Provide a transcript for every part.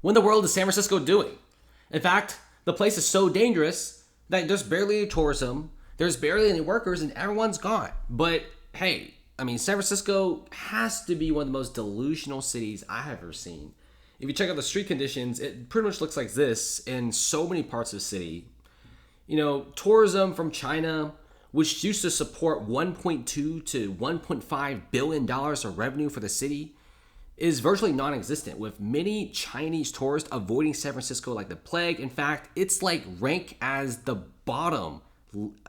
What in the world is San Francisco doing? In fact, the place is so dangerous that there's barely any tourism, there's barely any workers, and everyone's gone. But hey, I mean, San Francisco has to be one of the most delusional cities I have ever seen. If you check out the street conditions, it pretty much looks like this in so many parts of the city. You know, tourism from China, which used to support $1.2 to $1.5 billion of revenue for the city, is virtually non-existent, with many Chinese tourists avoiding San Francisco like the plague. In fact, it's like ranked as the bottom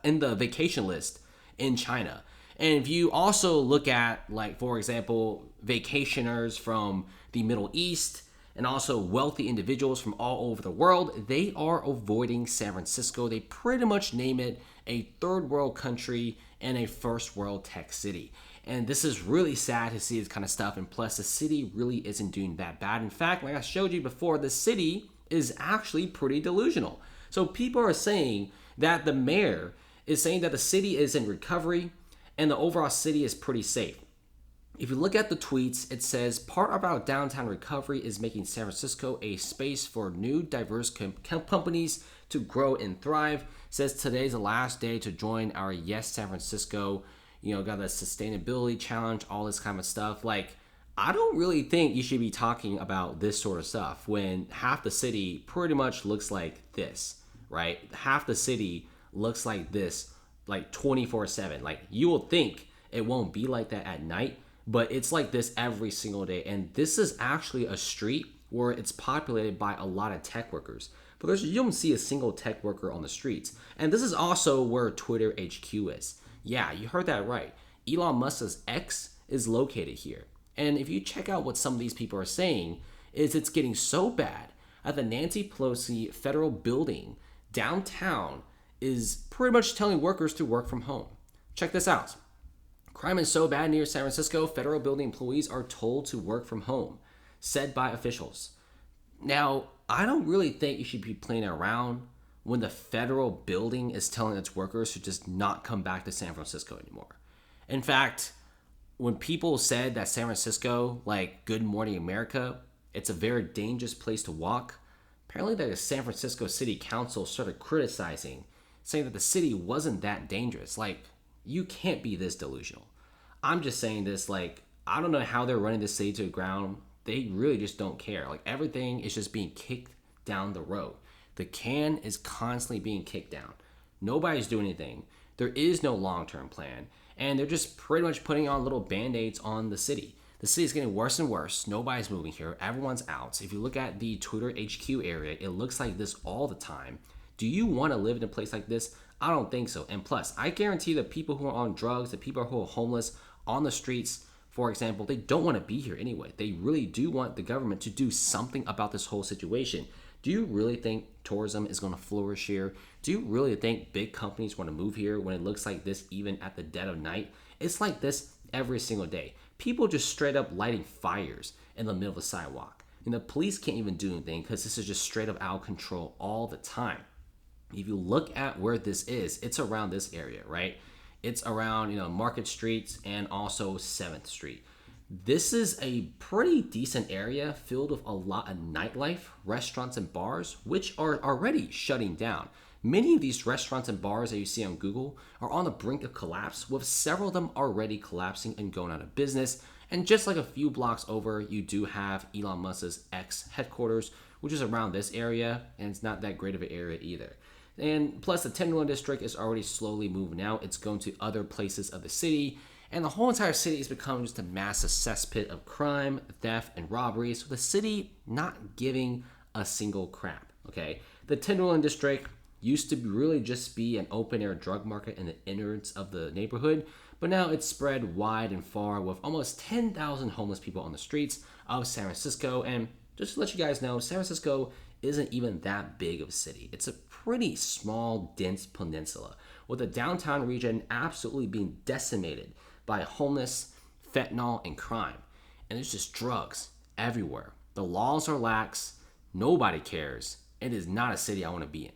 in the vacation list in China. And if you also look at, like, for example, vacationers from the Middle East and also wealthy individuals from all over the world, they are avoiding San Francisco. They pretty much name it a third world country and a first world tech city. And this is really sad to see this kind of stuff. And plus, the city really isn't doing that bad. In fact, like I showed you before, the city is actually pretty delusional. So people are saying that the mayor is saying that the city is in recovery and the overall city is pretty safe. If you look at the tweets, it says part of our downtown recovery is making San Francisco a space for new diverse companies to grow and thrive. It says today's the last day to join our Yes San Francisco, got the sustainability challenge, all this kind of stuff. Like, I don't really think you should be talking about this sort of stuff when half the city pretty much looks like this, right? Half the city looks like this, like 24/7. Like, you will think it won't be like that at night, but it's like this every single day. And this is actually a street where it's populated by a lot of tech workers. But you don't see a single tech worker on the streets. And this is also where Twitter HQ is. Yeah, you heard that right. Elon Musk's X is located here. And if you check out what some of these people are saying, is it's getting so bad that the Nancy Pelosi federal building downtown is pretty much telling workers to work from home. Check this out. Crime is so bad near San Francisco, federal building employees are told to work from home, said by officials. Now, I don't really think you should be playing around when the federal building is telling its workers to just not come back to San Francisco anymore. In fact, when people said that San Francisco, like Good Morning America, it's a very dangerous place to walk, apparently the San Francisco City Council started criticizing, saying that the city wasn't that dangerous. Like, you can't be this delusional. I'm just saying this, like, I don't know how they're running the city to the ground. They really just don't care. Like, everything is just being kicked down the road. The can is constantly being kicked down. Nobody's doing anything. There is no long-term plan. And they're just pretty much putting on little band-aids on the city. The city is getting worse and worse. Nobody's moving here. Everyone's out. If you look at the Twitter HQ area, it looks like this all the time. Do you want to live in a place like this? I don't think so. And plus, I guarantee the people who are on drugs, the people who are homeless on the streets, for example, they don't want to be here anyway. They really do want the government to do something about this whole situation. Do you really think tourism is going to flourish here? Do you really think big companies want to move here when it looks like this even at the dead of night? It's like this every single day. People just straight up lighting fires in the middle of the sidewalk. And the police can't even do anything because this is just straight up out of control all the time. If you look at where this is, it's around this area, right? It's around, Market Street and also 7th Street. This is a pretty decent area filled with a lot of nightlife, restaurants, and bars, which are already shutting down. Many of these restaurants and bars that you see on Google are on the brink of collapse, with several of them already collapsing and going out of business. And just like a few blocks over, you do have Elon Musk's X headquarters, which is around this area, and it's not that great of an area either. And plus, the Tenderloin district is already slowly moving out. It's going to other places of the city. And the whole entire city has become just a massive cesspit of crime, theft, and robberies, with the city not giving a single crap, okay? The Tenderloin district used to really just be an open-air drug market in the innards of the neighborhood, but now it's spread wide and far with almost 10,000 homeless people on the streets of San Francisco. And just to let you guys know, San Francisco isn't even that big of a city. It's a pretty small, dense peninsula, with the downtown region absolutely being decimated by homeless, fentanyl, and crime. And there's just drugs everywhere. The laws are lax, nobody cares. It is not a city I want to be in.